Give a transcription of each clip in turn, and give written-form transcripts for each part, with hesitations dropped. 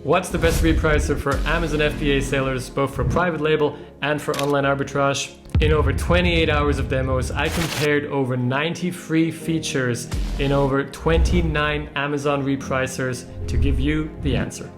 What's the best repricer for Amazon FBA sellers, both for private label and for online arbitrage? In over 28 hours of demos, I compared over 90 free features in over 29 Amazon repricers to give you the answer.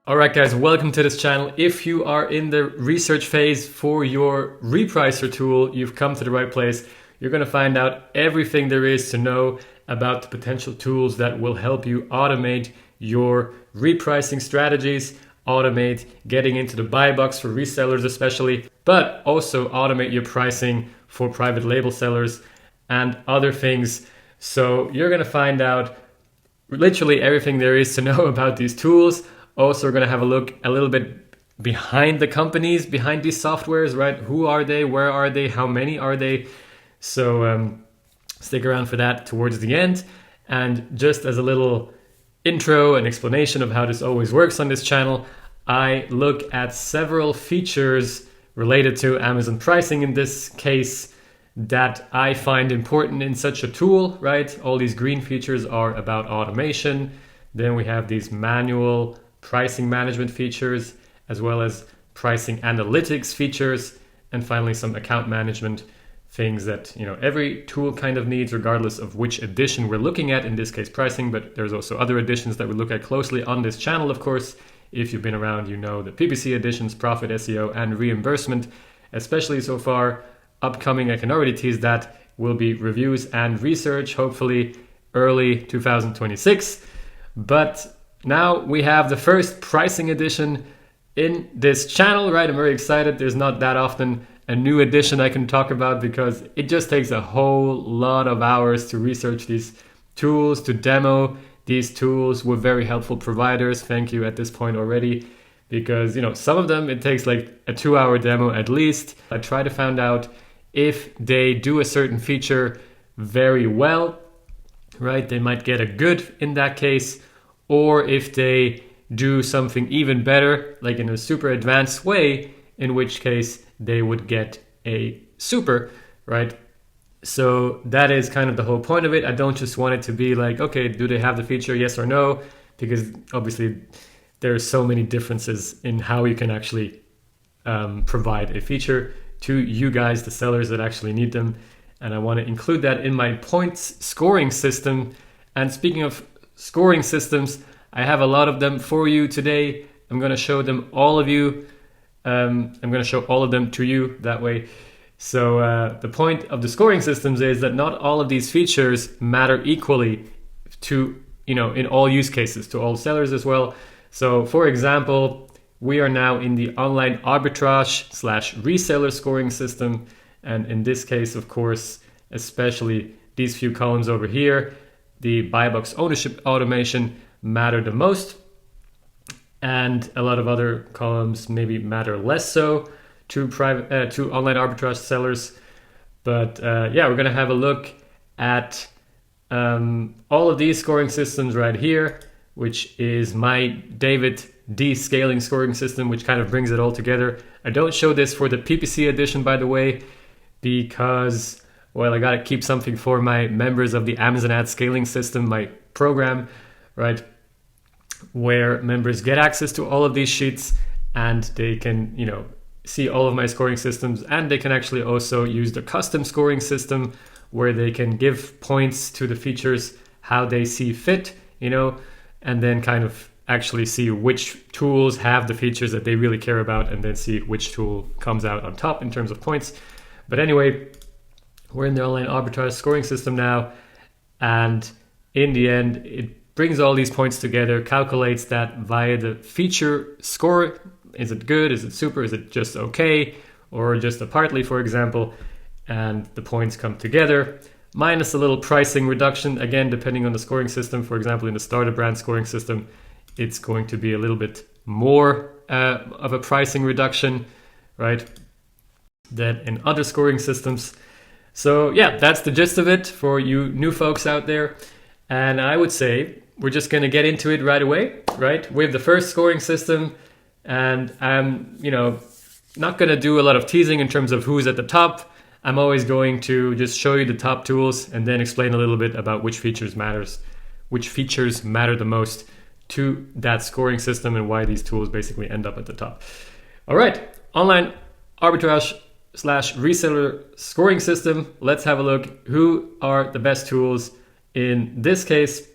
Alright guys, welcome to this channel. If you are in the research phase for your repricer tool, you've come to the right place. You're going to find out everything there is to know about the potential tools that will help you automate your repricing strategies, automate getting into the buy box for resellers especially, but also automate your pricing for private label sellers and other things. So you're going to find out literally everything there is to know about these tools. Also, we're going to have a look a little bit behind the companies, behind these softwares, right? Who are they? Where are they? How many are they? So stick around for that towards the end. And just as a little intro and explanation of how this always works on this channel, I look at several features related to Amazon pricing in this case that I find important in such a tool, right? All these green features are about automation. Then we have these manual pricing management features, as well as pricing analytics features, and finally some account management things that every tool kind of needs, regardless of which edition we're looking at, in this case pricing, but there's also other editions that we look at closely on this channel, of course. If you've been around, you know the PPC editions, profit, SEO, and reimbursement, especially so far. Upcoming, I can already tease that, will be reviews and research, hopefully early 2026. But now we have the first pricing edition in this channel, right? I'm very excited. There's not that often a new edition I can talk about because it just takes a whole lot of hours to research these tools, to demo these tools with very helpful providers. Thank you at this point already, because some of them it takes like a 2-hour demo at least. I try to find out if they do a certain feature very well, right? They might get a good in that case. Or if they do something even better, like in a super advanced way, in which case they would get a super, right? So that is kind of the whole point of it. I don't just want it to be like, okay, do they have the feature, yes or no? Because obviously there are so many differences in how you can actually provide a feature to you guys, the sellers that actually need them. And I want to include that in my points scoring system. And speaking of scoring systems, I have a lot of them for you today. I'm going to show them all of you. I'm going to show all of them to you that way. So the point of the scoring systems is that not all of these features matter equally to, in all use cases, to all sellers as well. So for example, we are now in the online arbitrage / reseller scoring system. And in this case, of course, especially these few columns over here, the buy box ownership automation matter the most, and a lot of other columns maybe matter less so to to online arbitrage sellers. But we're going to have a look at all of these scoring systems right here, which is my David D scaling scoring system, which kind of brings it all together. I don't show this for the PPC edition, by the way, because I got to keep something for my members of the Amazon ad scaling system, my program, right? Where members get access to all of these sheets and they can, see all of my scoring systems, and they can actually also use the custom scoring system where they can give points to the features how they see fit, and then kind of actually see which tools have the features that they really care about, and then see which tool comes out on top in terms of points. But anyway, we're in the online arbitrage scoring system now, and in the end, it brings all these points together, calculates that via the feature score. Is it good? Is it super? Is it just okay? Or just a partly, for example? And the points come together, minus a little pricing reduction, again, depending on the scoring system. For example, in the starter brand scoring system, it's going to be a little bit more of a pricing reduction, right, than in other scoring systems. So yeah, that's the gist of it for you new folks out there. And I would say we're just going to get into it right away, right? We have the first scoring system, and I'm, not going to do a lot of teasing in terms of who's at the top. I'm always going to just show you the top tools and then explain a little bit about which features matter the most to that scoring system and why these tools basically end up at the top. All right, online arbitrage / reseller scoring system. Let's have a look. Who are the best tools in this case?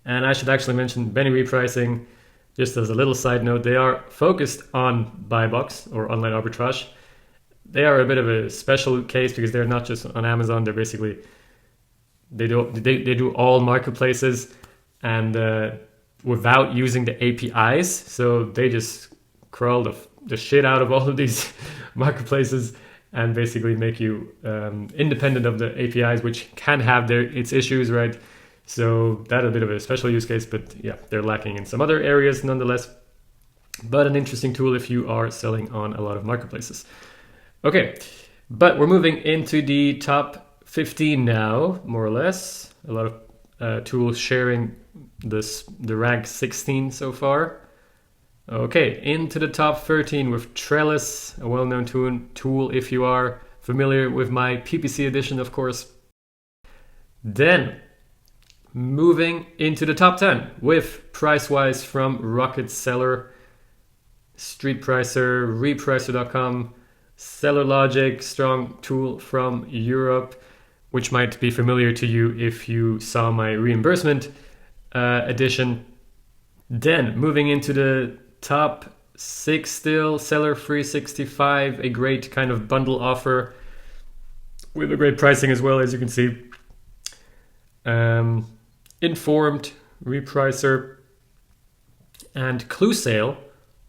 And I should actually mention Benny Repricing, just as a little side note. They are focused on buy box or online arbitrage. They are a bit of a special case because they're not just on Amazon. They're basically, they do all marketplaces and without using the APIs. So they just crawl the shit out of all of these marketplaces and basically make you independent of the APIs, which can have its issues, right? So that's a bit of a special use case, but yeah, they're lacking in some other areas nonetheless. But an interesting tool if you are selling on a lot of marketplaces. Okay, but we're moving into the top 15 now, more or less. A lot of tools sharing the rank 16 so far. Okay, into the top 13 with Trellis, a well-known tool if you are familiar with my PPC edition, of course. Then, moving into the top 10 with Pricewise from Rocket Seller, Streetpricer, Repricer.com, Seller Logic, strong tool from Europe, which might be familiar to you if you saw my reimbursement edition. Then moving into the top 6 still, Seller 365, a great kind of bundle offer with a great pricing as well, as you can see. Informed, Repricer, and ClueSale,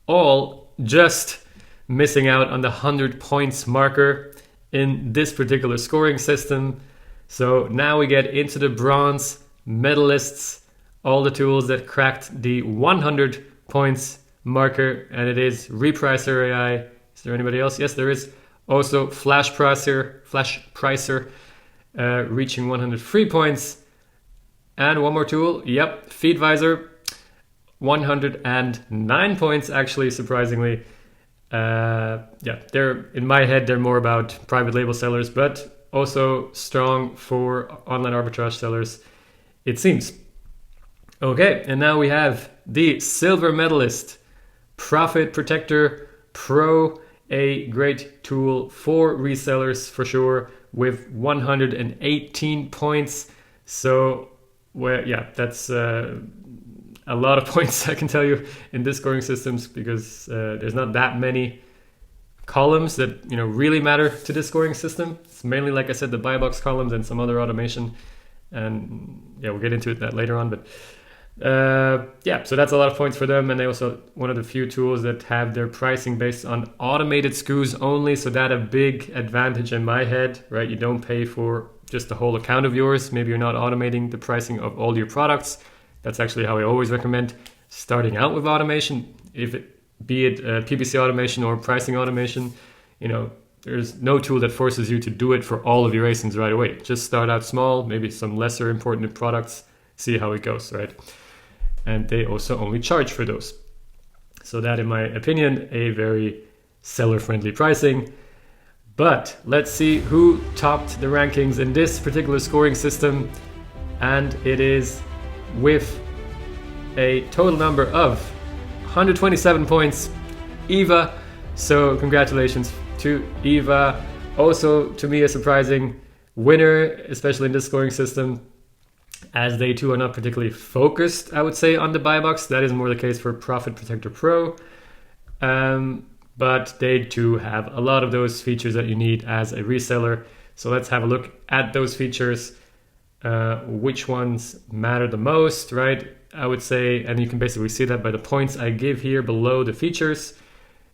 all just missing out on the 100 points marker in this particular scoring system. So now we get into the bronze medalists, all the tools that cracked the 100 points marker, and it is Repricer AI. Is there anybody else? Yes, there is. Also Flashpricer, reaching 103 points. And one more tool, yep, Feedvisor, 109 points actually, surprisingly. They're, in my head, they're more about private label sellers, but also strong for online arbitrage sellers, it seems. Okay, and now we have the silver medalist, Profit Protector Pro, a great tool for resellers for sure, with 118 points. So, that's a lot of points, I can tell you, in this scoring systems, because there's not that many columns that really matter to this scoring system. It's mainly, like I said, the buy box columns and some other automation, and we'll get into that later on. But so that's a lot of points for them, and they also one of the few tools that have their pricing based on automated SKUs only. So that a big advantage in my head, right? You don't pay for just the whole account of yours. Maybe you're not automating the pricing of all your products. That's actually how I always recommend starting out with automation, be it PPC automation or pricing automation. There's no tool that forces you to do it for all of your ASINs right away. Just start out small, maybe some lesser important products, see how it goes, right? And they also only charge for those. So that, in my opinion, a very seller-friendly pricing. But let's see who topped the rankings in this particular scoring system. And it is with a total number of 127 points, Eva. So congratulations to Eva. Also, to me, a surprising winner, especially in this scoring system, as they too are not particularly focused, I would say, on the buy box. That is more the case for Profit Protector Pro. But they too have a lot of those features that you need as a reseller. So let's have a look at those features. Which ones matter the most, right? I would say, and you can basically see that by the points I give here below the features.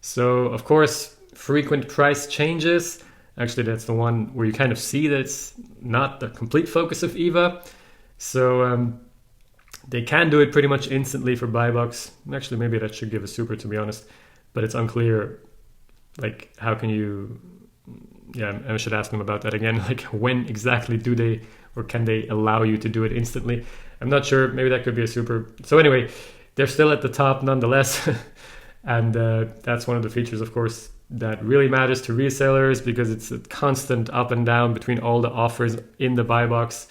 So, of course, frequent price changes. Actually, that's the one where you kind of see that it's not the complete focus of Eva. So they can do it pretty much instantly for buy box. Actually, maybe that should give a super, to be honest. But it's unclear, how can you... I should ask them about that again. When exactly do they or can they allow you to do it instantly? I'm not sure. Maybe that could be a super. So anyway, they're still at the top nonetheless. And that's one of the features, of course, that really matters to resellers, because it's a constant up and down between all the offers in the buy box.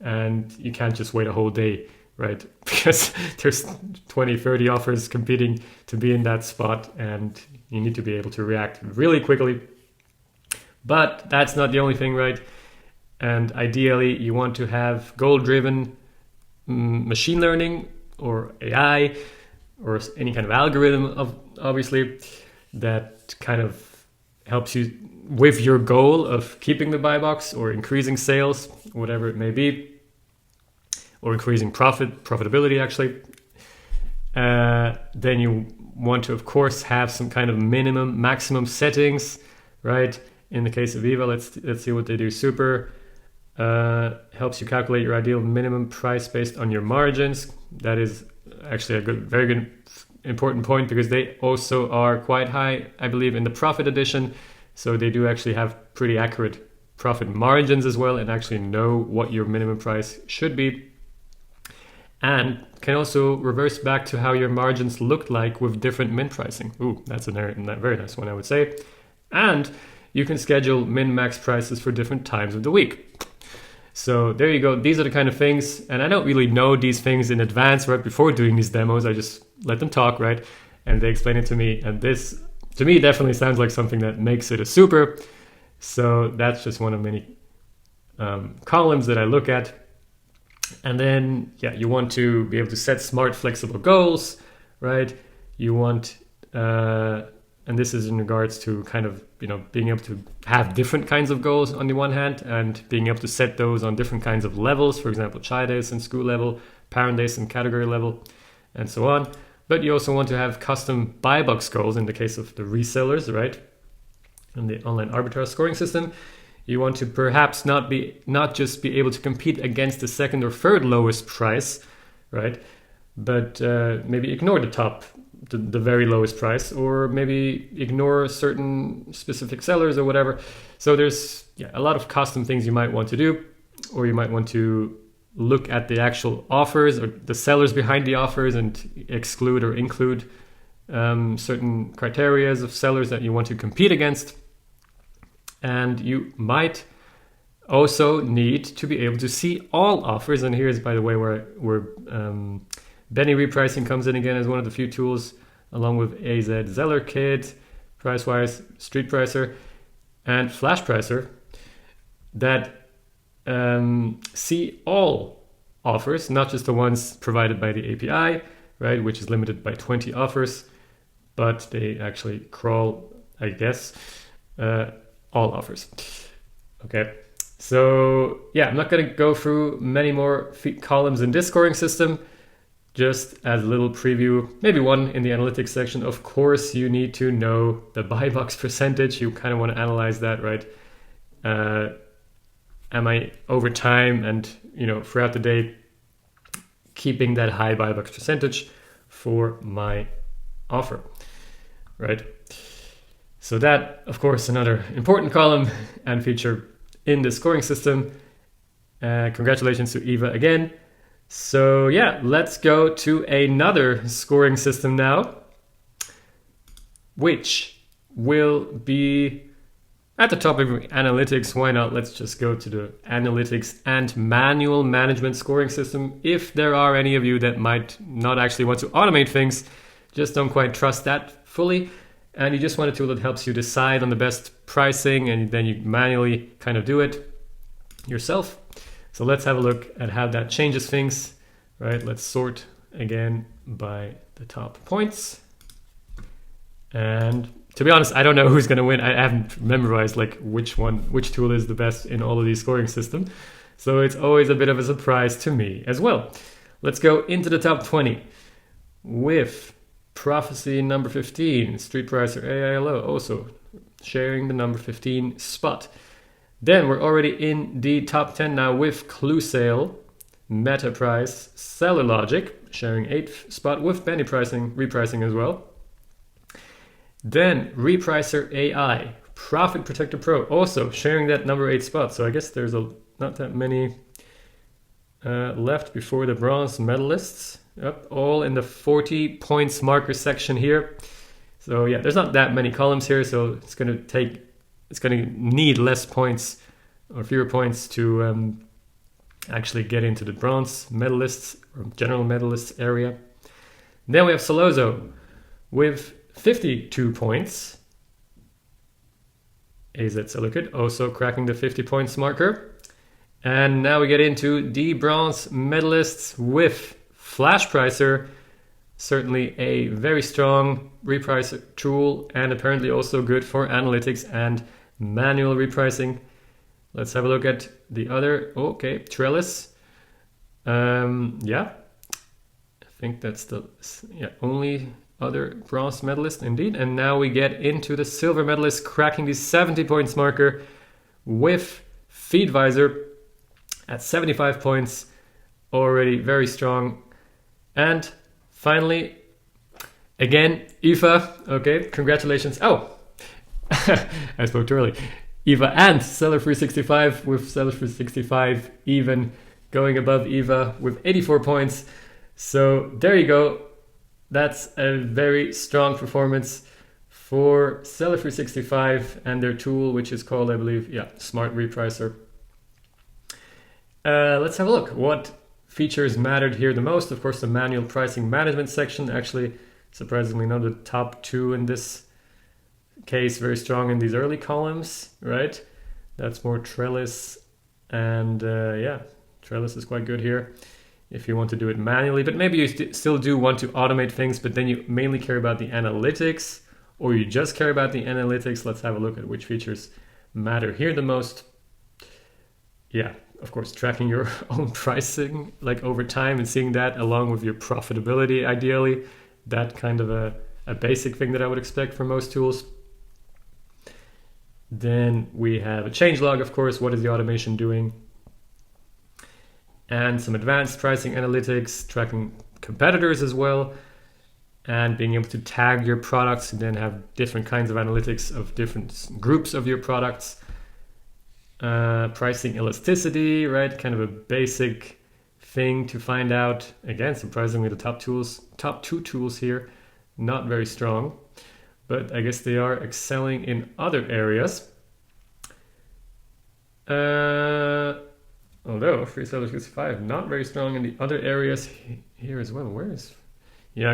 And you can't just wait a whole day, right? Because there's 20, 30 offers competing to be in that spot, and you need to be able to react really quickly. But that's not the only thing, right? And ideally, you want to have goal-driven machine learning or AI or any kind of algorithm, obviously, that kind of helps you with your goal of keeping the buy box or increasing sales, whatever it may be, or increasing profitability actually. Then you want to, of course, have some kind of maximum settings, right? In the case of Viva, let's see what they do. Super helps you calculate your ideal minimum price based on your margins. That is actually a very good, important point, because they also are quite high, I believe, in the profit edition. So they do actually have pretty accurate profit margins as well, and actually know what your minimum price should be. And can also reverse back to how your margins looked like with different min pricing. Ooh, that's a very nice one, I would say. And you can schedule min-max prices for different times of the week. So there you go. These are the kind of things, and I don't really know these things in advance right before doing these demos. I just let them talk, right? And they explain it to me. And this, to me, definitely sounds like something that makes it a super. So that's just one of many columns that I look at. And then, yeah, you want to be able to set smart, flexible goals, right? You want, and this is in regards to kind of, being able to have different kinds of goals on the one hand, and being able to set those on different kinds of levels, for example, child days and school level, parent days and category level, and so on. But you also want to have custom buy box goals in the case of the resellers, right? And the online arbitrage scoring system. You want to perhaps not just be able to compete against the second or third lowest price, right? But maybe ignore the very lowest price, or maybe ignore certain specific sellers or whatever. So there's a lot of custom things you might want to do, or you might want to look at the actual offers or the sellers behind the offers and exclude or include certain criteria of sellers that you want to compete against. And you might also need to be able to see all offers. And here's, by the way, where Benny Repricing comes in again as one of the few tools, along with AZ Zeller Kit, Pricewise, Repricer, and Flashpricer, that see all offers, not just the ones provided by the API, right, which is limited by 20 offers, but they actually crawl, I guess, all offers. Okay, so yeah, I'm not going to go through many more columns in this scoring system. Just as a little preview, maybe one in the analytics section. Of course, you need to know the buy box percentage. You kind of want to analyze that, right? Am I over time and throughout the day keeping that high buy box percentage for my offer, right? So that, of course, another important column and feature in the scoring system. Congratulations to Eva again. So yeah, let's go to another scoring system now, which will be at the topic of analytics. Why not? Let's just go to the analytics and manual management scoring system. If there are any of you that might not actually want to automate things, just don't quite trust that fully, and you just want a tool that helps you decide on the best pricing, and then you manually kind of do it yourself. So let's have a look at how that changes things, right? Let's sort again by the top points. And to be honest, I don't know who's going to win. I haven't memorized which tool is the best in all of these scoring systems. So it's always a bit of a surprise to me as well. Let's go into the top 20 with Prophecy number 15, Repricer AILO, also sharing the number 15 spot. Then we're already in the top 10 now with ClueSale, MetaPrice, Seller Logic, sharing 8th spot with Benny Repricing as well. Then Repricer AI, Profit Protector Pro, also sharing that number 8 spot. So I guess there's not that many left before the bronze medalists. Yep, all in the 40 points marker section here. So yeah, there's not that many columns here, so it's going to need less points or fewer points to actually get into the bronze medalists or general medalists area. Then we have Solozo with 52 points. AZ Silicate also cracking the 50 points marker. And now we get into the bronze medalists with Repricer, certainly a very strong repricer tool and apparently also good for analytics and manual repricing. Let's have a look at the other. Okay, Trellis. Yeah, I think that's the only other bronze medalist indeed. And now we get into the silver medalist cracking the 70 points marker with Feedvisor at 75 points, already very strong. And finally, again, Eva. Okay, congratulations. Oh, I spoke too early. Eva and Seller 365 with Seller 365 even going above Eva with 84 points. So there you go. That's a very strong performance for Seller 365 and their tool, which is called, I believe, Smart Repricer. Let's have a look. What features mattered here the most? Of course, the manual pricing management section. Actually, surprisingly, not the top two in this case. Very strong in these early columns, right? That's more Trellis, and Trellis is quite good here if you want to do it manually. But maybe you still do want to automate things, but then you mainly care about the analytics, or you just care about the analytics. Let's have a look at which features matter here the most. Yeah, of course, tracking your own pricing like over time and seeing that along with your profitability, ideally. That kind of a basic thing that I would expect from most tools. Then we have a changelog, of course. What is the automation doing? And some advanced pricing analytics, tracking competitors as well, and being able to tag your products and then have different kinds of analytics of different groups of your products. Pricing elasticity, right? Kind of a basic thing to find out. Again, surprisingly, the top two tools here, not very strong, but I guess they are excelling in other areas. Although Reseller 65 not very strong in the other areas here as well. They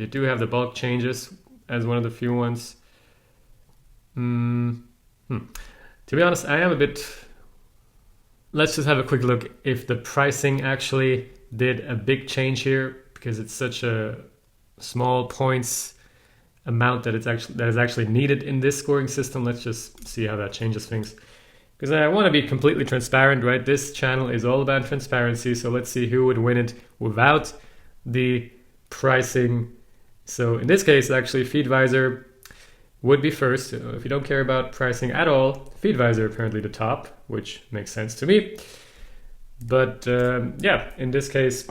do have the bulk changes as one of the few ones. To be honest, I am a bit... Let's just have a quick look if the pricing actually did a big change here, because it's such a small points amount that is actually needed in this scoring system. Let's just see how that changes things, because I want to be completely transparent, right? This channel is all about transparency, so let's see who would win it without the pricing. So in this case, actually, Feedvisor would be first. If you don't care about pricing at all, Feedvisor apparently the top, which makes sense to me. But in this case,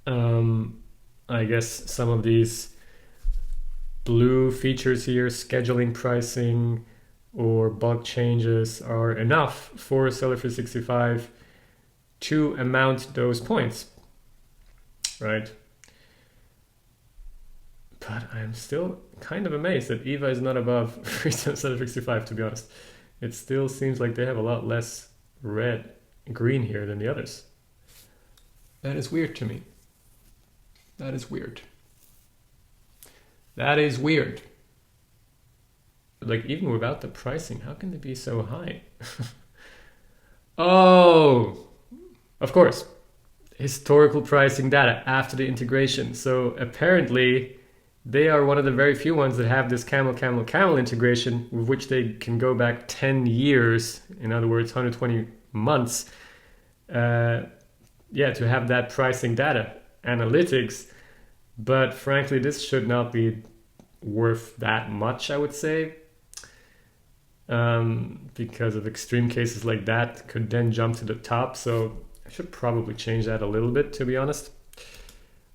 I guess some of these blue features here, scheduling pricing or bulk changes, are enough for Seller 365 to amount those points, right? But I'm still kind of amazed that Eva is not above Seller 365, to be honest. It still seems like they have a lot less green here than the others. That is weird to me. That is weird. Like, even without the pricing, how can they be so high? Oh, of course. Historical pricing data after the integration. So apparently they are one of the very few ones that have this camel integration, with which they can go back 10 years, in other words, 120 months, to have that pricing data analytics. But frankly, this should not be worth that much, I would say, because of extreme cases like that could then jump to the top. So I should probably change that a little bit, to be honest.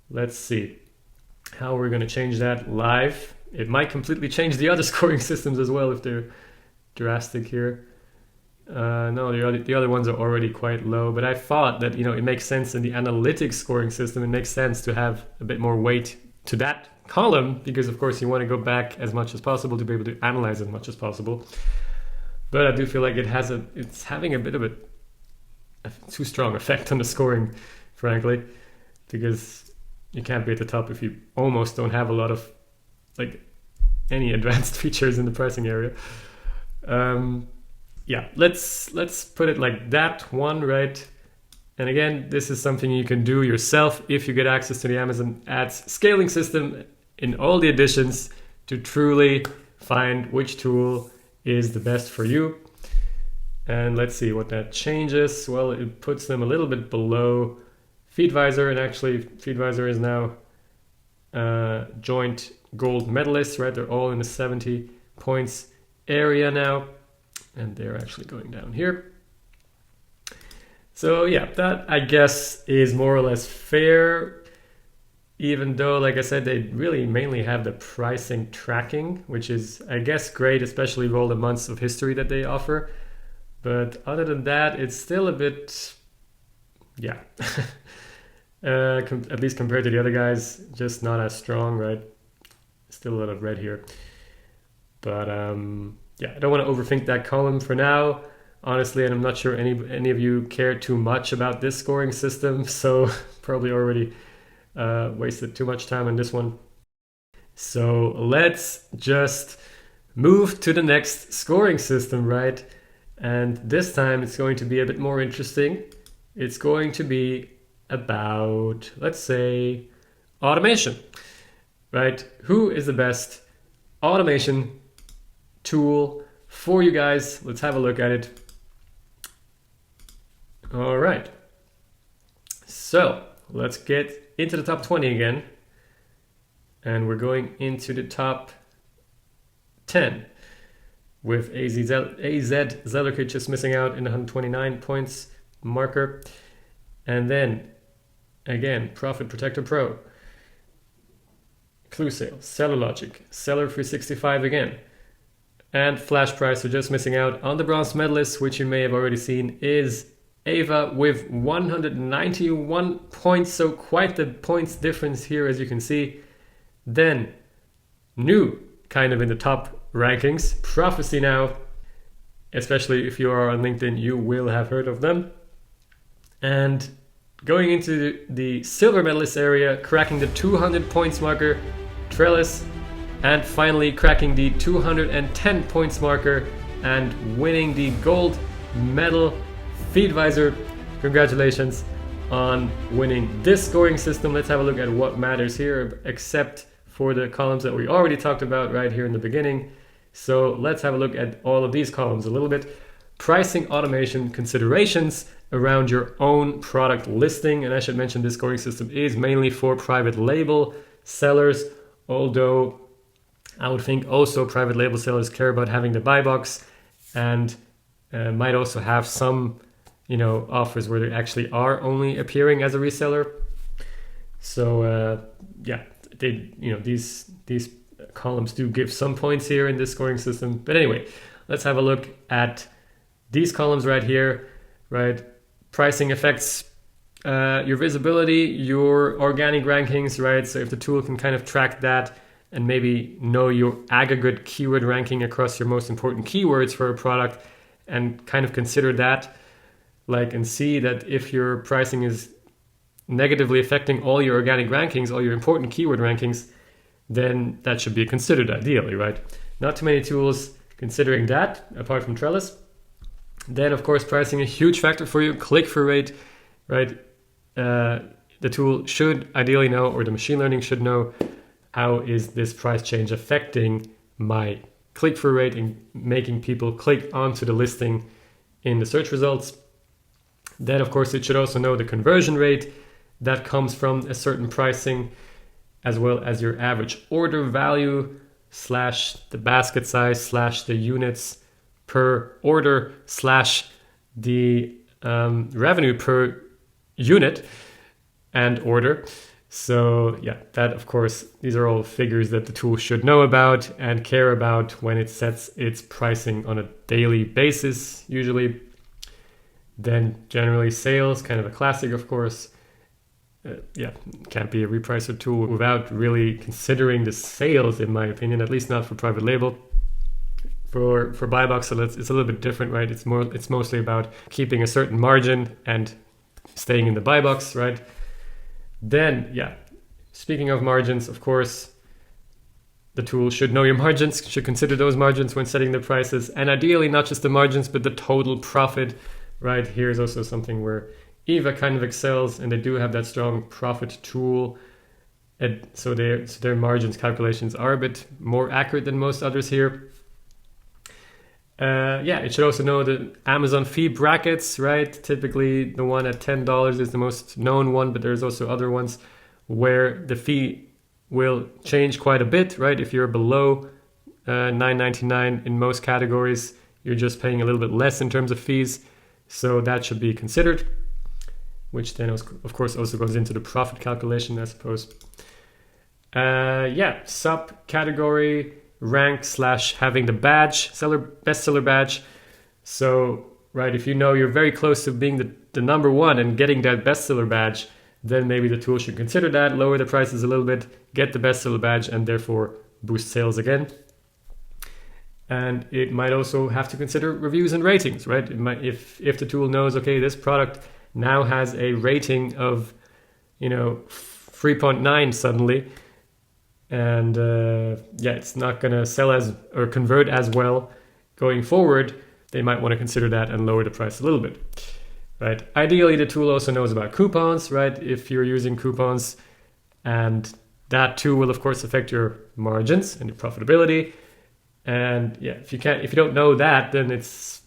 Let's see how we're going to change that live. It might completely change the other scoring systems as well if they're drastic here. No, the other ones are already quite low, but I thought that, it makes sense in the analytics scoring system. It makes sense to have a bit more weight to that column because, of course, you want to go back as much as possible to be able to analyze as much as possible. But I do feel like it's having a bit of a too strong effect on the scoring, frankly, because you can't be at the top if you almost don't have a lot of any advanced features in the pricing area. Let's put it like that one, right? And again, this is something you can do yourself if you get access to the Amazon Ads scaling system in all the editions to truly find which tool is the best for you. And let's see what that changes. Well, it puts them a little bit below FeedVisor, and actually FeedVisor is now joint gold medalists, right? They're all in the 70 points area now, and they're actually going down here. So yeah, that I guess is more or less fair, even though, like I said, they really mainly have the pricing tracking, which is, I guess, great, especially with all the months of history that they offer. But other than that, it's still a bit, at least compared to the other guys, just not as strong, right? Still a lot of red here. But I don't want to overthink that column for now, honestly, and I'm not sure any of you care too much about this scoring system, so probably already wasted too much time on this one. So let's just move to the next scoring system, right? And this time it's going to be a bit more interesting. It's going to be about, let's say, automation, right? Who is the best automation tool for you guys? Let's have a look at it. All right. So let's get into the top 20 again. And we're going into the top 10 with AZ Zellerkit just missing out in the 129 points marker. And then again, Profit Protector Pro, Clue Sales, Seller Logic, Seller 365 again, and Flash Price are just missing out on the bronze medalist, which you may have already seen is Ava with 191 points, so quite the points difference here, as you can see. Then new kind of in the top rankings, Prophecy now, especially if you are on LinkedIn, you will have heard of them. And going into the silver medalist area, cracking the 200 points marker, Trellis, and finally cracking the 210 points marker and winning the gold medal, FeedVisor. Congratulations on winning this scoring system. Let's have a look at what matters here, except for the columns that we already talked about right here in the beginning. So let's have a look at all of these columns a little bit. Pricing automation considerations around your own product listing. And I should mention this scoring system is mainly for private label sellers, although I would think also private label sellers care about having the buy box and might also have some, offers where they actually are only appearing as a reseller. So these columns do give some points here in this scoring system. But anyway, let's have a look at these columns right here, right? Pricing affects your visibility, your organic rankings, right? So if the tool can kind of track that and maybe know your aggregate keyword ranking across your most important keywords for a product and kind of consider that, and see that if your pricing is negatively affecting all your organic rankings, all your important keyword rankings, then that should be considered ideally, right? Not too many tools considering that, apart from Trellis. Then, of course, pricing a huge factor for you. Click-through rate, right? The tool should ideally know, or the machine learning should know, how is this price change affecting my click-through rate and making people click onto the listing in the search results. Then, of course, it should also know the conversion rate that comes from a certain pricing, as well as your average order value / the basket size / the units per order / the revenue per unit and order. So yeah, that of course, these are all figures that the tool should know about and care about when it sets its pricing on a daily basis, usually. Then generally sales, kind of a classic, of course. Yeah, can't be a repricer tool without really considering the sales, in my opinion, at least not for private label. For buy box, so it's a little bit different, right? It's mostly about keeping a certain margin and staying in the buy box, right? Then, yeah, speaking of margins, of course, the tool should know your margins, should consider those margins when setting the prices, and ideally not just the margins, but the total profit, right? Here's also something where Eva kind of excels, and they do have that strong profit tool. And so their margins calculations are a bit more accurate than most others here. Yeah, it should also know the Amazon fee brackets, right? Typically the one at $10 is the most known one, but there's also other ones where the fee will change quite a bit, right? If you're below $9.99 in most categories, you're just paying a little bit less in terms of fees. So that should be considered, which then of course also goes into the profit calculation, I suppose. Yeah, subcategory rank / having the badge, bestseller badge. So, right, if you know you're very close to being the number one and getting that bestseller badge, then maybe the tool should consider that, lower the prices a little bit, get the bestseller badge, and therefore boost sales again. And it might also have to consider reviews and ratings, right? It might, if the tool knows, okay, this product now has a rating of, 3.9 suddenly, and yeah, it's not going to sell as or convert as well going forward, they might want to consider that and lower the price a little bit, right? Ideally, the tool also knows about coupons, right? If you're using coupons, and that too will of course affect your margins and your profitability. And yeah, if you don't know that, then it's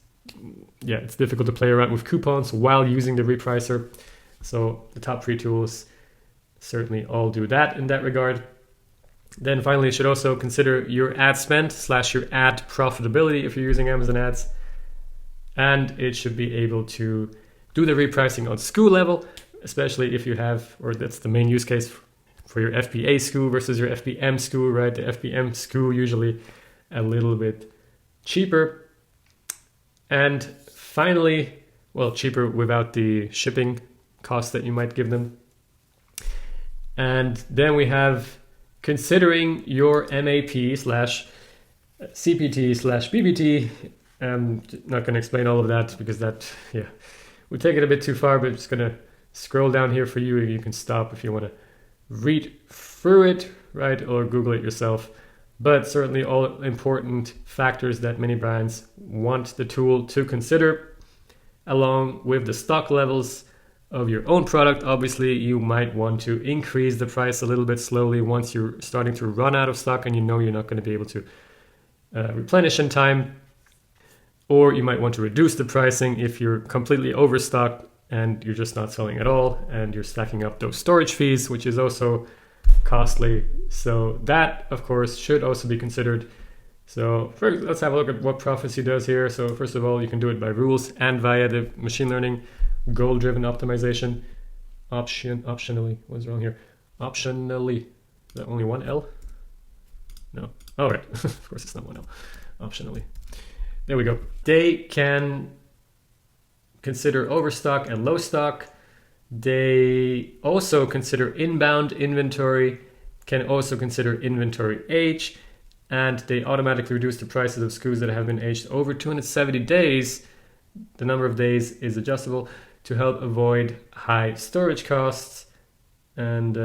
difficult to play around with coupons while using the Repricer. So the top 3 tools certainly all do that in that regard. Then finally, you should also consider your ad spend / your ad profitability if you're using Amazon ads. And it should be able to do the repricing on SKU level, especially if you have, or that's the main use case for your FBA SKU versus your FBM SKU, right? The FBM SKU usually a little bit cheaper. And finally, well, cheaper without the shipping costs that you might give them. And then we have considering your MAP / CPT / BBT. I'm not going to explain all of that because that, would take it a bit too far, but I'm just going to scroll down here for you. You can stop if you want to read through it, right? Or Google it yourself. But certainly all important factors that many brands want the tool to consider, along with the stock levels of your own product. Obviously, you might want to increase the price a little bit slowly once you're starting to run out of stock and you know you're not going to be able to replenish in time. Or you might want to reduce the pricing if you're completely overstocked and you're just not selling at all and you're stacking up those storage fees, which is also costly. So that, of course, should also be considered. So first, let's have a look at what Prophecy does here. So first of all, you can do it by rules and via the machine learning goal-driven optimization. Optionally, what's wrong here? Optionally, is that only one L? No. Oh, right. Of course, it's not one L. Optionally. There we go. They can consider overstock and low stock. They also consider inbound inventory, can also consider inventory age, and they automatically reduce the prices of SKUs that have been aged over 270 days. The number of days is adjustable to help avoid high storage costs. And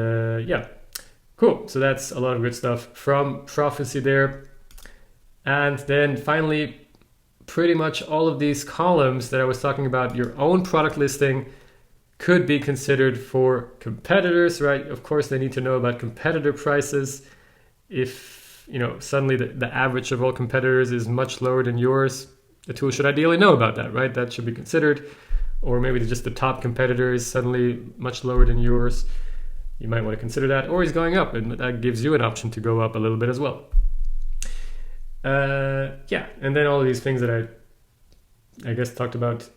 cool. So that's a lot of good stuff from Prophecy there. And then finally, pretty much all of these columns that I was talking about, your own product listing, could be considered for competitors, right? Of course, they need to know about competitor prices. If, suddenly the average of all competitors is much lower than yours, the tool should ideally know about that, right? That should be considered. Or maybe just the top competitor is suddenly much lower than yours. You might want to consider that. Or he's going up, and that gives you an option to go up a little bit as well. And then all of these things that I guess talked about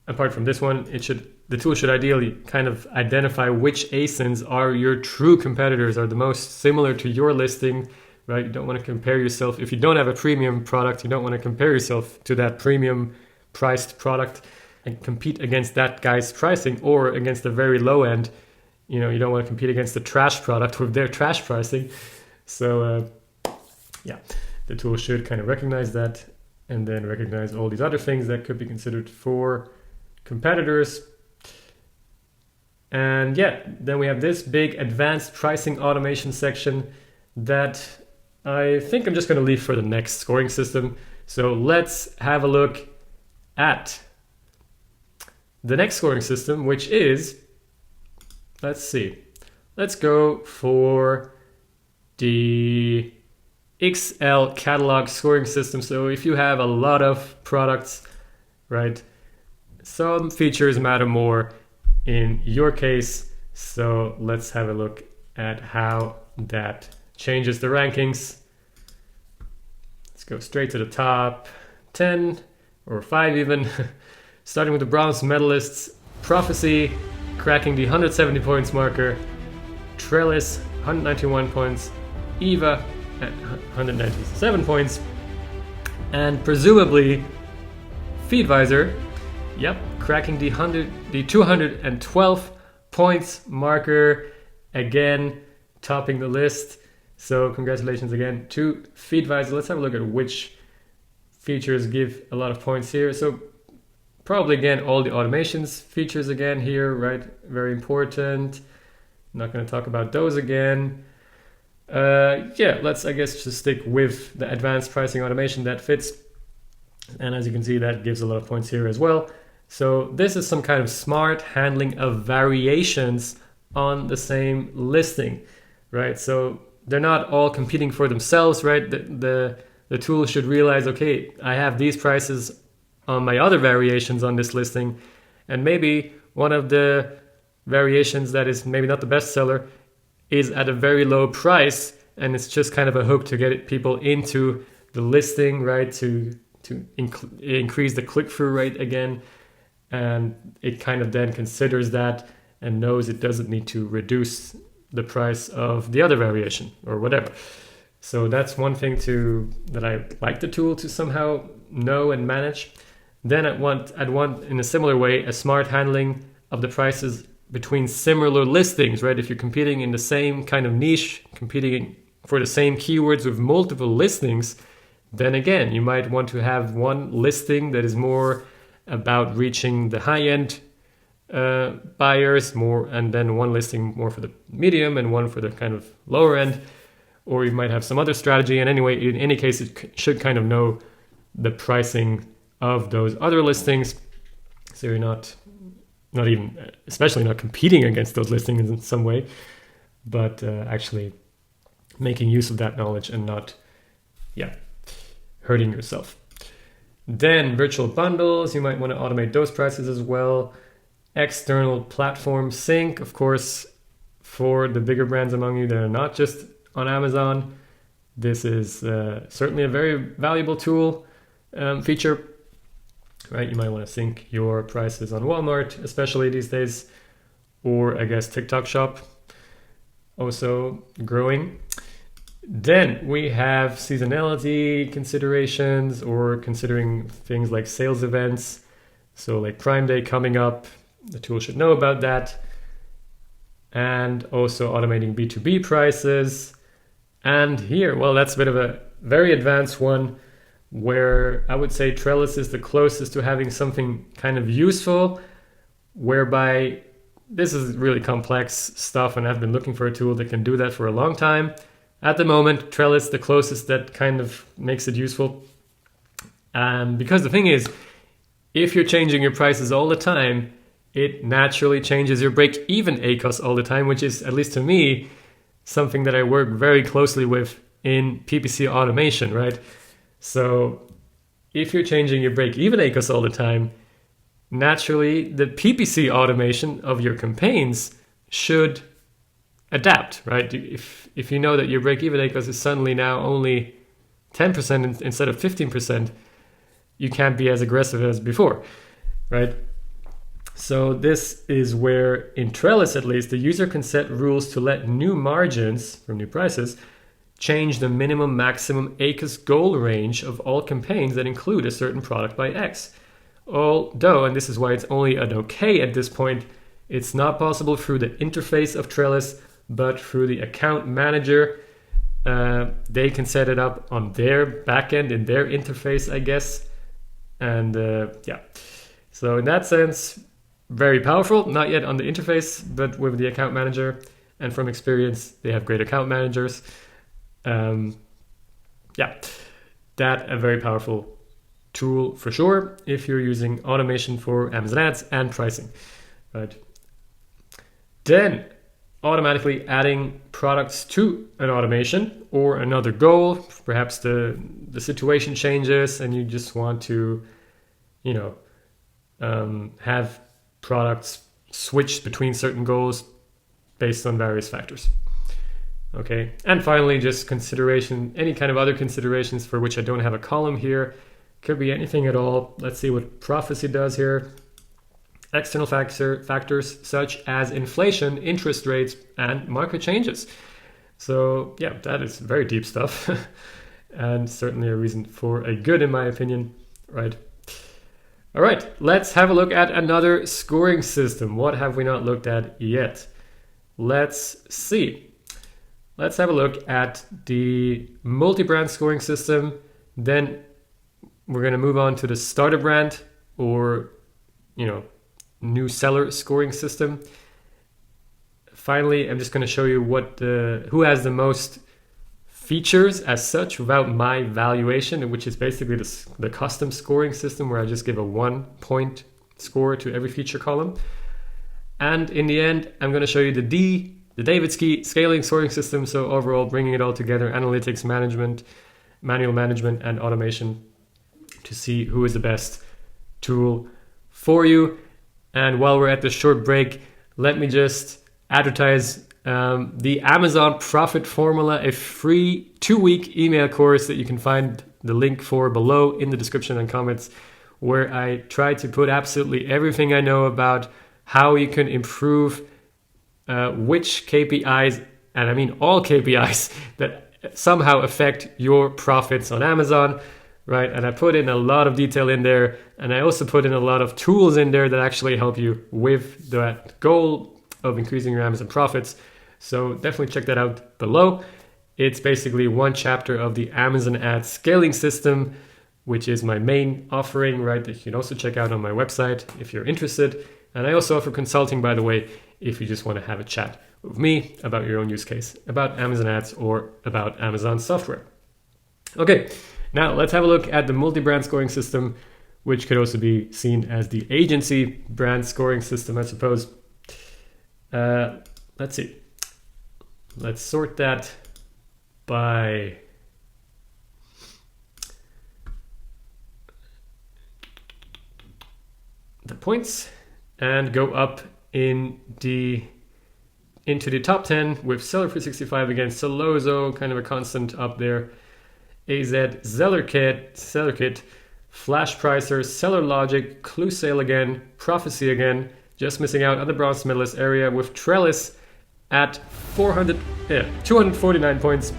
apart from this one, the tool should ideally kind of identify which ASINs are your true competitors, are the most similar to your listing, right? You don't want to compare yourself. If you don't have a premium product, you don't want to compare yourself to that premium priced product and compete against that guy's pricing, or against the very low end. You don't want to compete against the trash product with their trash pricing. So the tool should kind of recognize that, and then recognize all these other things that could be considered for competitors. And then we have this big advanced pricing automation section that I think I'm just going to leave for the next scoring system. So let's have a look at the next scoring system, which is, let's go for the XL catalog scoring system. So if you have a lot of products, right, some features matter more in your case. So let's have a look at how that changes the rankings. Let's go straight to the top 10 or 5 even. Starting with the bronze medalists: Prophecy cracking the 170 points marker, Trellis 191 points, Eva at 197 points, and presumably Feedvisor, cracking the 212 points marker, again topping the list. So congratulations again to Feedvisor. Let's have a look at which features give a lot of points here. So probably again all the automations features again here, right? Very important. I'm not going to talk about those again. Let's, I guess, just stick with the advanced pricing automation that fits. And as you can see, that gives a lot of points here as well. So this is some kind of smart handling of variations on the same listing, right? So they're not all competing for themselves, right? The tool should realize, okay, I have these prices on my other variations on this listing, and maybe one of the variations that is maybe not the best seller is at a very low price, and it's just kind of a hook to get people into the listing, right? To increase the click-through rate again, and it kind of then considers that and knows it doesn't need to reduce the price of the other variation or whatever. So that's one thing that I like the tool to somehow know and manage. Then I'd want in a similar way a smart handling of the prices between similar listings, right? If you're competing in the same kind of niche, competing for the same keywords with multiple listings, then again, you might want to have one listing that is more about reaching the high-end buyers more, and then one listing more for the medium and one for the kind of lower end. Or you might have some other strategy. And anyway, in any case, it should kind of know the pricing of those other listings. So you're not even, especially not competing against those listings in some way, but actually making use of that knowledge and not, hurting yourself. Then virtual bundles, you might want to automate those prices as well. External platform sync, of course, for the bigger brands among you that are not just on Amazon. This is certainly a very valuable tool feature, right? You might want to sync your prices on Walmart, especially these days, or I guess TikTok Shop, also growing. Then we have seasonality considerations, or considering things like sales events. So like Prime Day coming up, the tool should know about that. And also automating B2B prices. And here, well, that's a bit of a very advanced one, where I would say Trellis is the closest to having something kind of useful, whereby this is really complex stuff, and I've been looking for a tool that can do that for a long time. At the moment, Trellis the closest that kind of makes it useful. Because the thing is, if you're changing your prices all the time, it naturally changes your break-even ACOS all the time, which is, at least to me, something that I work very closely with in PPC automation, right? So if you're changing your break-even ACOS all the time, naturally the PPC automation of your campaigns should adapt, right? If you know that your break-even ACOS is suddenly now only 10% instead of 15%, you can't be as aggressive as before, right? So this is where, in Trellis at least, the user can set rules to let new margins from new prices change the minimum maximum ACOS goal range of all campaigns that include a certain product by X. Although, and this is why it's only an okay at this point, it's not possible through the interface of Trellis, but through the account manager. They can set it up on their backend in their interface, I guess. And yeah, so in that sense, very powerful. Not yet on the interface, but with the account manager. And from experience, they have great account managers. Yeah, that a very powerful tool for sure if you're using automation for Amazon ads and pricing. Right. Then automatically adding products to an automation or another goal. Perhaps the situation changes and you just want to, have products switched between certain goals based on various factors. Okay, and finally, just any kind of other considerations for which I don't have a column here. Could be anything at all. Let's see what Prophecy does here. External factors such as inflation, interest rates, and market changes. So yeah, that is very deep stuff and certainly a reason for a good, in my opinion, right? All right, let's have a look at another scoring system. What have we not looked at yet? Let's see. Let's have a look at the multi-brand scoring system. Then we're going to move on to the starter brand or, new seller scoring system. Finally, I'm just going to show you who has the most features as such without my valuation, which is basically the custom scoring system where I just give a 1-point score to every feature column. And in the end, I'm going to show you the Davidski scaling scoring system. So overall, bringing it all together, analytics management, manual management, and automation to see who is the best tool for you. And while we're at the short break, let me just advertise the Amazon Profit Formula, a free 2-week email course that you can find the link for below in the description and comments, where I try to put absolutely everything I know about how you can improve which KPIs, and I mean all KPIs, that somehow affect your profits on Amazon, right? And I put in a lot of detail in there, and I also put in a lot of tools in there that actually help you with that goal of increasing your Amazon profits. So definitely check that out below. It's basically one chapter of the Amazon ad scaling system, which is my main offering, right? That you can also check out on my website if you're interested. And I also offer consulting, by the way, if you just want to have a chat with me about your own use case, about Amazon ads or about Amazon software. Okay, now let's have a look at the multi-brand scoring system, which could also be seen as the agency brand scoring system, I suppose. Let's see. Let's sort that by the points and go up into the top 10 with Seller 365 again, Solozo, kind of a constant up there, AZ, SellerKit, Flash Pricer, Seller Logic, Clue Sale again, Prophecy again, just missing out on the bronze medalist area with Trellis at 249 points.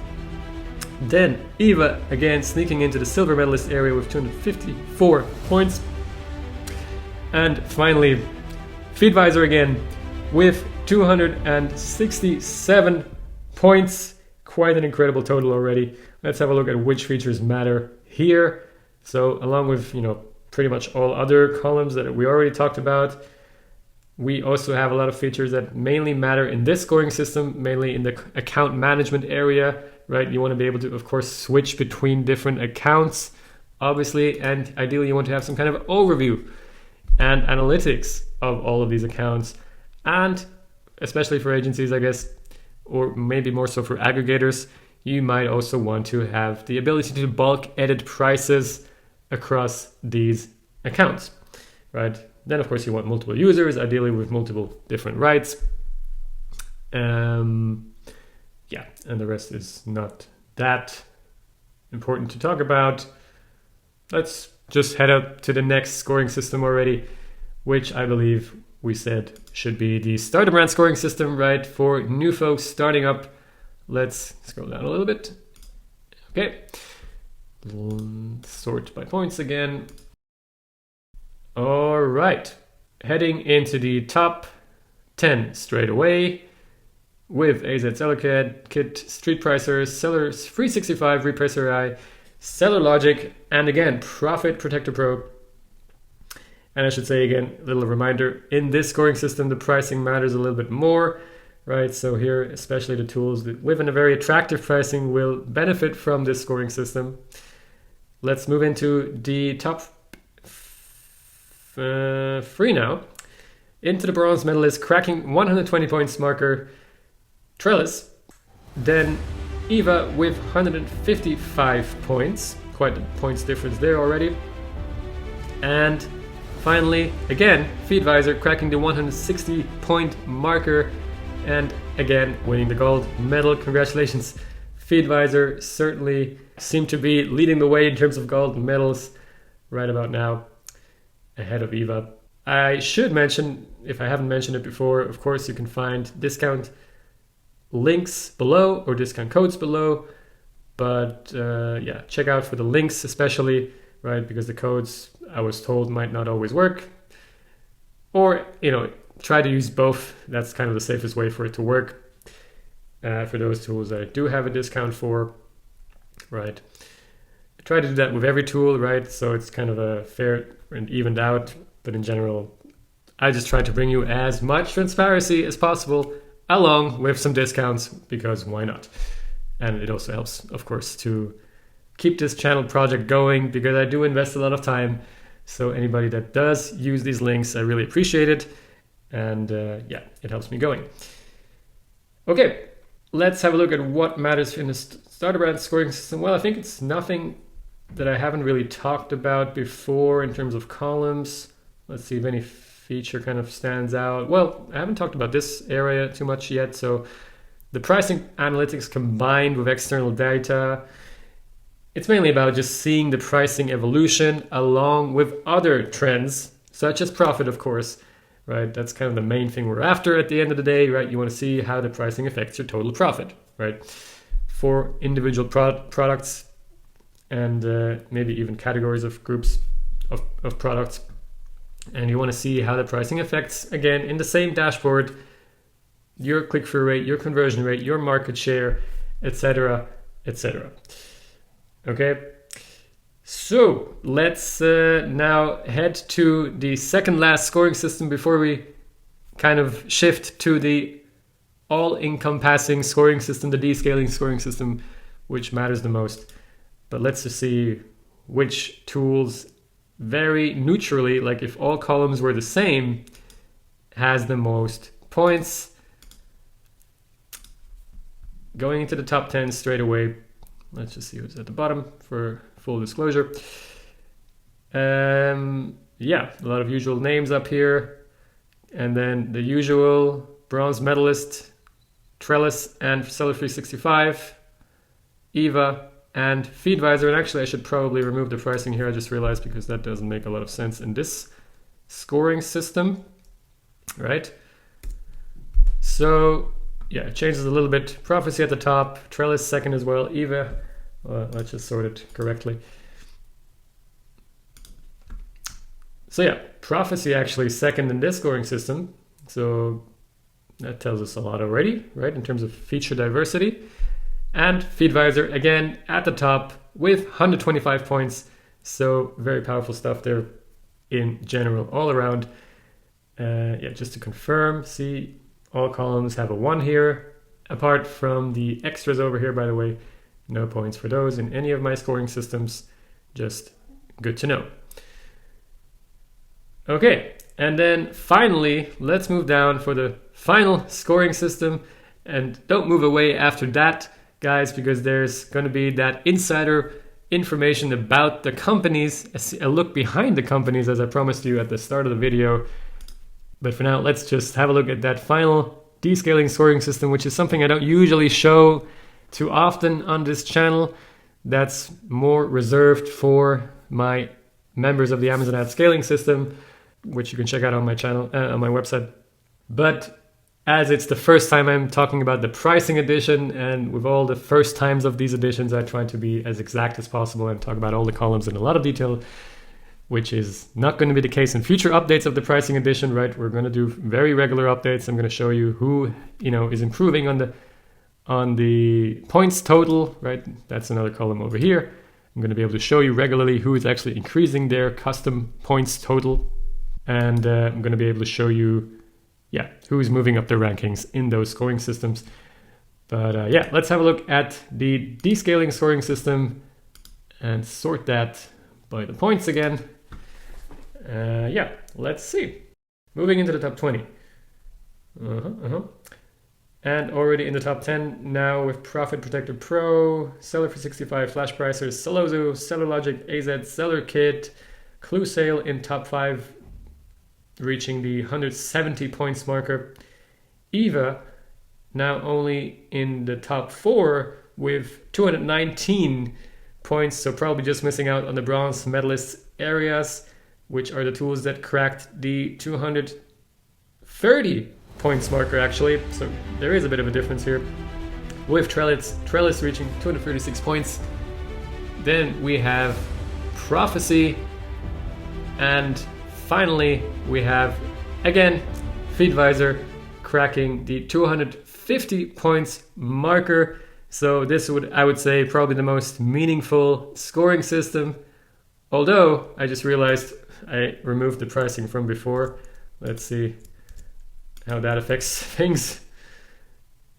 Then Eva again sneaking into the silver medalist area with 254 points. And finally, Feedvisor again with 267 points. Quite an incredible total already. Let's have a look at which features matter here. So along with, pretty much all other columns that we already talked about, we also have a lot of features that mainly matter in this scoring system, mainly in the account management area, right? You want to be able to, of course, switch between different accounts, obviously, and ideally you want to have some kind of overview and analytics of all of these accounts. And especially for agencies, I guess, or maybe more so for aggregators, you might also want to have the ability to bulk edit prices across these accounts, right? Then, of course, you want multiple users, ideally with multiple different rights. Yeah, and the rest is not that important to talk about. Let's just head up to the next scoring system already, which I believe we said should be the starter brand scoring system, right? For new folks starting up. Let's scroll down a little bit. Okay. Sort by points again. All right. Heading into the top 10 straight away with AZ Seller Kit, Street Pricers, Sellers, Free 65, Repricer AI, Seller Logic, and again, Profit Protector Pro. And I should say again, a little reminder, in this scoring system, the pricing matters a little bit more, right? So here, especially the tools that with a very attractive pricing will benefit from this scoring system. Let's move into the top three now. Into the bronze medalist, cracking 120 points marker, Trellis. Then Eva with 155 points, quite a points difference there already. And finally, again, Feedvisor cracking the 160 point marker and again winning the gold medal. Congratulations. Feedvisor certainly seem to be leading the way in terms of gold medals right about now, ahead of Eva. I should mention, if I haven't mentioned it before, of course you can find discount links below or discount codes below, but yeah, check out for the links especially, right? Because the codes, I was told, might not always work. Or, you know, try to use both. That's kind of the safest way for it to work. For those tools I do have a discount for, right? I try to do that with every tool, right? So it's kind of a fair and evened out. But in general, I just try to bring you as much transparency as possible along with some discounts, because why not? And it also helps, of course, to keep this channel project going, because I do invest a lot of time. So anybody that does use these links, I really appreciate it. And yeah, it helps me going. Okay, let's have a look at what matters in the starter brand scoring system. Well, I think it's nothing that I haven't really talked about before in terms of columns. Let's see if any feature kind of stands out. Well, I haven't talked about this area too much yet. So the pricing analytics combined with external data, it's mainly about just seeing the pricing evolution along with other trends, such as profit, of course, right? That's kind of the main thing we're after at the end of the day, right? You want to see how the pricing affects your total profit, right? For individual products and maybe even categories of groups of products. And you want to see how the pricing affects, again, in the same dashboard, your click-through rate, your conversion rate, your market share, etc., etc. Okay, so let's now head to the second last scoring system before we kind of shift to the all-encompassing scoring system, the descaling scoring system, which matters the most. But let's just see which tools very neutrally, like if all columns were the same, has the most points. Going into the top 10 straight away. Let's just see what's at the bottom for full disclosure. Yeah, a lot of usual names up here. And then the usual bronze medalist, Trellis and Seller 365, Eva, and Feedvisor. And actually I should probably remove the pricing here, I just realized, because that doesn't make a lot of sense in this scoring system, right? So yeah, it changes a little bit. Prophecy at the top, Trellis second as well, Eva, let's just sort it correctly. So yeah, Prophecy actually second in this scoring system. So that tells us a lot already, right, in terms of feature diversity. And Feedvisor, again, at the top with 125 points. So very powerful stuff there in general, all around. Yeah, just to confirm, see, all columns have a 1 here. Apart from the extras over here, by the way, no points for those in any of my scoring systems. Just good to know. Okay, and then finally, let's move down for the final scoring system. And don't move away after that, guys, because there's going to be that insider information about the companies, a look behind the companies, as I promised you at the start of the video. But for now, let's just have a look at that final descaling scoring system, which is something I don't usually show too often on this channel. That's more reserved for my members of the Amazon Ad Scaling system. which you can check out on my channel, on my website. But as it's the first time I'm talking about the pricing edition, and with all the first times of these editions, I try to be as exact as possible and talk about all the columns in a lot of detail, which is not going to be the case in future updates of the pricing edition, right? We're going to do very regular updates. I'm going to show you who, is improving on the points total, right? That's another column over here. I'm going to be able to show you regularly who is actually increasing their custom points total. And I'm going to be able to show you, who is moving up their rankings in those scoring systems. But let's have a look at the descaling scoring system and sort that by the points again. Let's see. Moving into the top 20. And already in the top 10 now with Profit Protector Pro, Seller for 65, Flash Pricers, Sellozo, Seller Logic, AZ, Seller Kit, Clue Sale in top 5, reaching the 170 points marker. Eva now only in the top 4 with 219 points, so probably just missing out on the bronze medalist areas, which are the tools that cracked the 230 points marker actually. So there is a bit of a difference here. With Trellis reaching 236 points. Then we have Prophecy, and finally we have again Feedvisor cracking the 250 points marker. So this would, I would say, probably the most meaningful scoring system. Although I just realized I removed the pricing from before. Let's see how that affects things.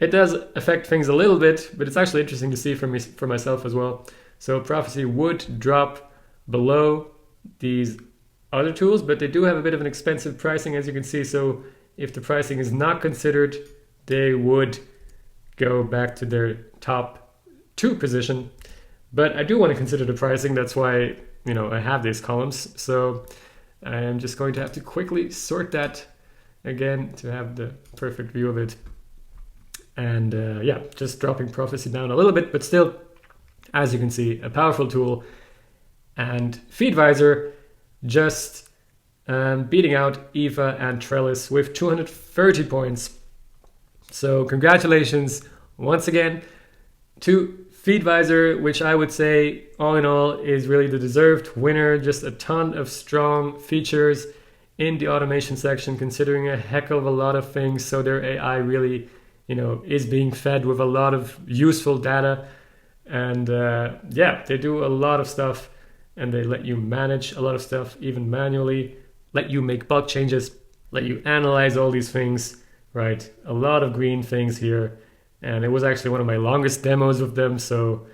It does affect things a little bit, but it's actually interesting to see for myself as well. So Prophecy would drop below these other tools, but they do have a bit of an expensive pricing, as you can see. So if the pricing is not considered, they would go back to their top 2 position. But I do want to consider the pricing. That's why, I have these columns. So I am just going to have to quickly sort that again to have the perfect view of it. And just dropping Prophecy down a little bit, but still, as you can see, a powerful tool. And Feedvisor just beating out Eva and Trellis with 230 points. So congratulations once again to Feedvisor, which I would say all in all is really the deserved winner. Just a ton of strong features in the automation section, considering a heck of a lot of things. So their AI really, is being fed with a lot of useful data. And they do a lot of stuff, and they let you manage a lot of stuff, even manually, let you make bug changes, let you analyze all these things, right? A lot of green things here. And it was actually one of my longest demos of them. So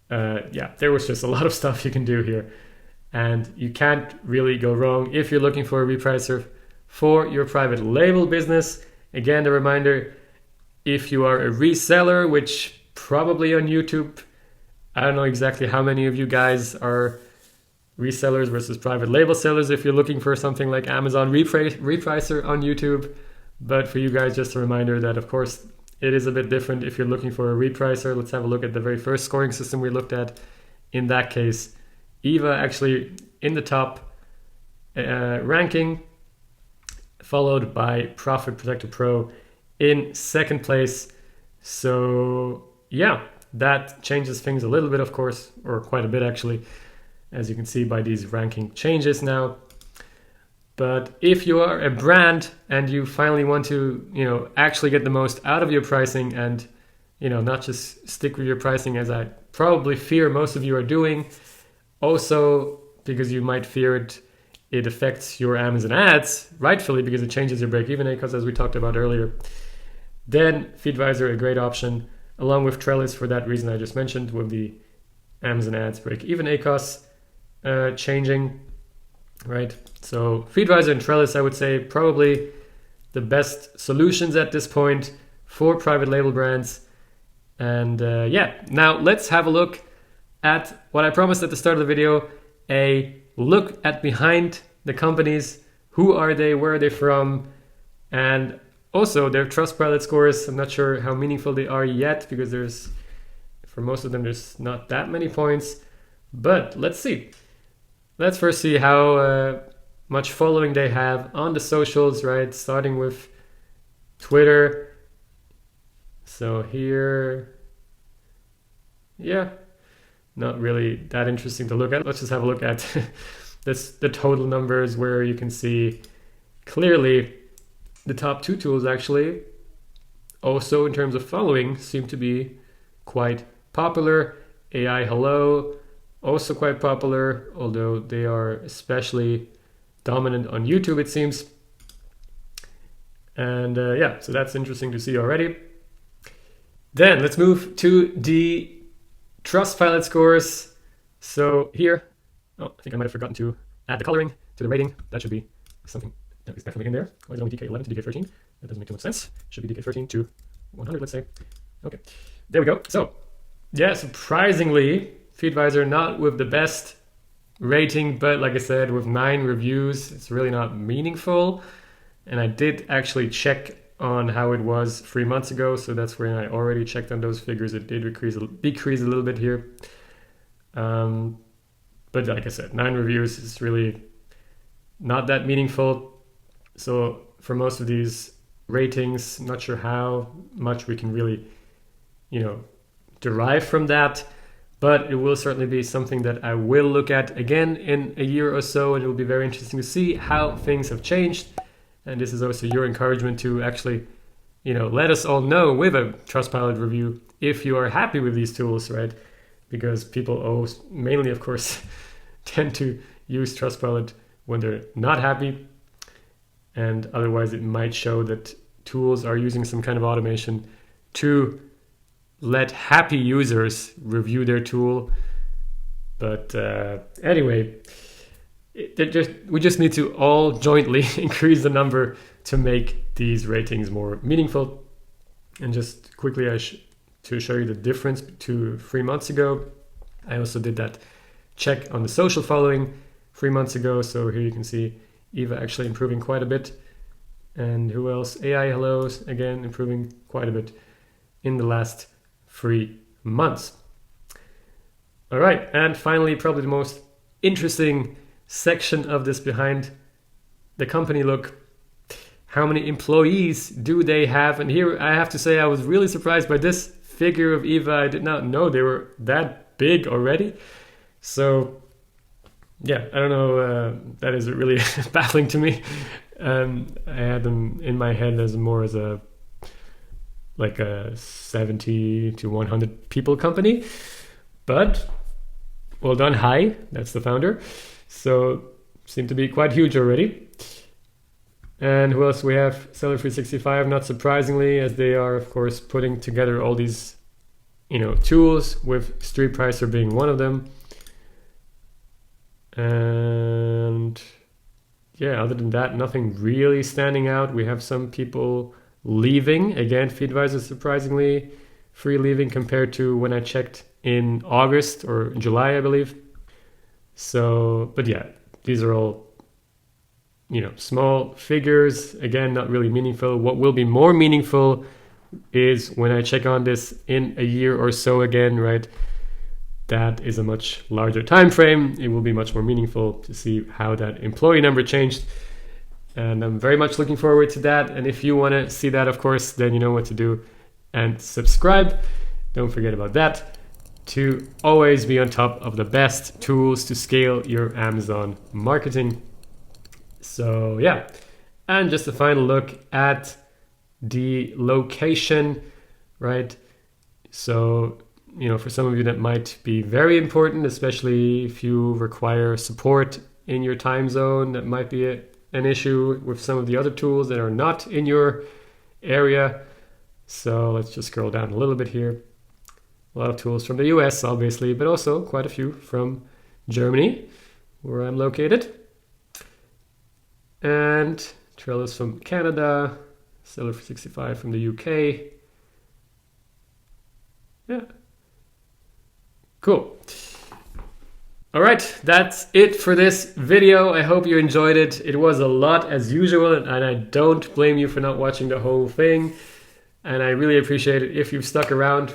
there was just a lot of stuff you can do here. And you can't really go wrong if you're looking for a repricer for your private label business. Again, the reminder, if you are a reseller, which probably on YouTube, I don't know exactly how many of you guys are resellers versus private label sellers if you're looking for something like Amazon Repricer on YouTube. But for you guys, just a reminder that, of course, it is a bit different if you're looking for a repricer. Let's have a look at the very first scoring system we looked at. In that case, Eva actually in the top ranking, followed by Profit Protector Pro in second place. So that changes things a little bit, of course, or quite a bit actually, as you can see by these ranking changes now. But if you are a brand and you finally want to, actually get the most out of your pricing and, not just stick with your pricing, as I probably fear most of you are doing, also because you might fear it affects your Amazon ads, rightfully, because it changes your break-even ACOS, as we talked about earlier, then Feedvisor, a great option, along with Trellis for that reason I just mentioned, with the Amazon ads break-even ACOS changing. Right, so Feedvisor and Trellis, I would say, probably the best solutions at this point for private label brands. And now let's have a look at what I promised at the start of the video, a look at behind the companies. Who are they? Where are they from? And also their Trustpilot scores. I'm not sure how meaningful they are yet, because for most of them, there's not that many points. But let's see. Let's first see how much following they have on the socials, right? Starting with Twitter. So here, yeah, not really that interesting to look at. Let's just have a look at the total numbers, where you can see clearly the top two tools actually also in terms of following seem to be quite popular. AI Hello, also quite popular, although they are especially dominant on YouTube, it seems. And yeah, so that's interesting to see already. Then let's move to the Trustpilot scores. So here, oh, I think I might have forgotten to add the coloring to the rating. That should be something that is definitely in there. Why is it only DK11 to DK13? That doesn't make too much sense. Should be DK13 to 100, let's say. Okay, there we go. So yeah, surprisingly, FeedVisor not with the best rating, but like I said, with 9 reviews, it's really not meaningful. And I did actually check on how it was 3 months ago, so that's when I already checked on those figures. It did decrease a little bit here. But like I said, 9 reviews is really not that meaningful. So for most of these ratings, not sure how much we can really, derive from that. But it will certainly be something that I will look at again in a year or so, and it will be very interesting to see how things have changed. And this is also your encouragement to actually, let us all know with a Trustpilot review if you are happy with these tools, right? Because people mainly, of course, tend to use Trustpilot when they're not happy. And otherwise it might show that tools are using some kind of automation to let happy users review their tool. But anyway, we just need to all jointly increase the number to make these ratings more meaningful. And just quickly, to show you the difference to 3 months ago, I also did that check on the social following 3 months ago. So here you can see Eva actually improving quite a bit. And who else? AI Hellos, again, improving quite a bit in the last 3 months. All right, and finally, probably the most interesting section of this behind the company look. How many employees do they have? And here I have to say I was really surprised by this figure of Eva. I did not know they were that big already. So yeah, I don't know, that is really baffling to me. I had them in my head as more as a 70 to 100 people company, but well done, Hi, that's the founder. So seem to be quite huge already. And who else we have? Seller 365, not surprisingly, as they are of course putting together all these tools, with Repricer being one of them. And yeah, other than that, nothing really standing out. We have some people leaving. Again, FeedVisor surprisingly free leaving compared to when I checked in August or July, I believe. So, but yeah, these are all, small figures. Again, not really meaningful. What will be more meaningful is when I check on this in a year or so again, right? That is a much larger time frame. It will be much more meaningful to see how that employee number changed. And I'm very much looking forward to that. And if you want to see that, of course, then you know what to do. And subscribe. Don't forget about that, to always be on top of the best tools to scale your Amazon marketing. So yeah, and just a final look at the location, right? So, for some of you that might be very important, especially if you require support in your time zone. That might be an issue with some of the other tools that are not in your area. So let's just scroll down a little bit here. A lot of tools from the US, obviously, but also quite a few from Germany, where I'm located. And Trellis from Canada, Seller 365 from the UK. Yeah. Cool. All right, that's it for this video. I hope you enjoyed it. It was a lot as usual, and I don't blame you for not watching the whole thing. And I really appreciate it if you've stuck around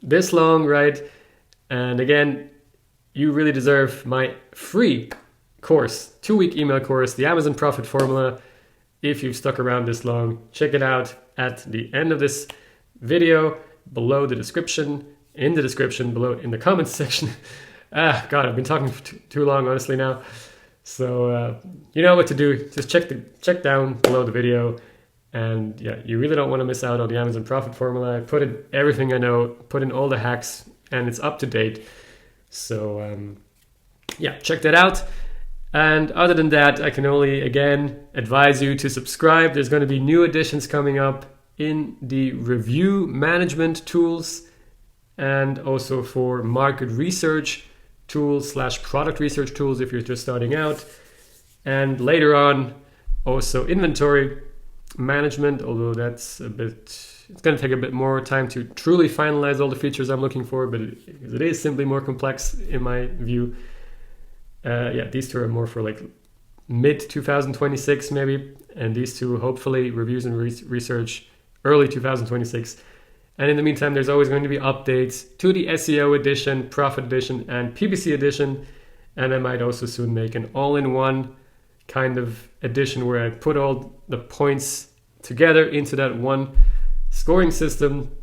this long, right? And again, you really deserve my free course, 2-week email course, the Amazon Profit Formula. If you've stuck around this long, check it out at the end of this video, below the description, in the description, below in the comments section. God, I've been talking for too long, honestly, now. So you know what to do. Just check down below the video. And yeah, you really don't want to miss out on the Amazon Profit Formula. I put in everything I know, put in all the hacks, and it's up to date. So yeah, check that out. And other than that, I can only, again, advise you to subscribe. There's going to be new additions coming up in the review management tools and also for market research tools / product research tools if you're just starting out. And later on, also inventory management, although it's going to take a bit more time to truly finalize all the features I'm looking for, but it is simply more complex in my view. Yeah, these two are more for like mid 2026 maybe, and these two hopefully reviews and research early 2026. And in the meantime, there's always going to be updates to the SEO edition, Profit edition, and PPC edition. And I might also soon make an all-in-one kind of edition where I put all the points together into that one scoring system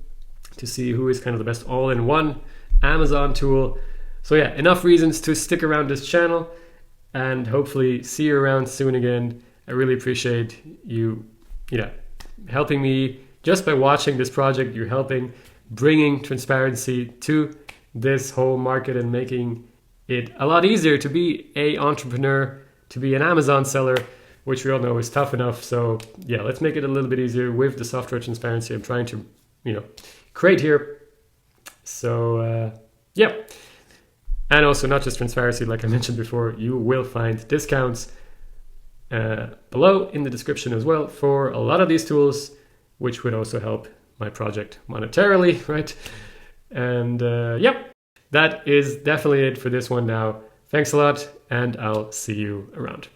to see who is kind of the best all-in-one Amazon tool. So yeah, enough reasons to stick around this channel and hopefully see you around soon again. I really appreciate you, helping me just by watching this project. You're helping bringing transparency to this whole market and making it a lot easier to be an entrepreneur, to be an Amazon seller, which we all know is tough enough. So yeah, let's make it a little bit easier with the software transparency I'm trying to, create here. So yeah. And also not just transparency, like I mentioned before, you will find discounts below in the description as well for a lot of these tools, which would also help my project monetarily, right? And yep, that is definitely it for this one now. Thanks a lot, and I'll see you around.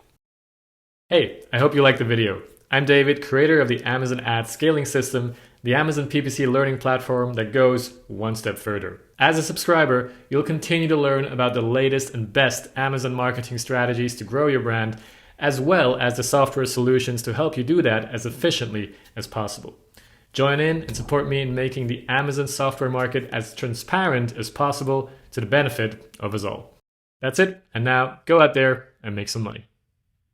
Hey, I hope you liked the video. I'm David, creator of the Amazon Ad Scaling System, the Amazon PPC learning platform that goes one step further. As a subscriber, you'll continue to learn about the latest and best Amazon marketing strategies to grow your brand, as well as the software solutions to help you do that as efficiently as possible. Join in and support me in making the Amazon software market as transparent as possible to the benefit of us all. That's it, and now go out there and make some money.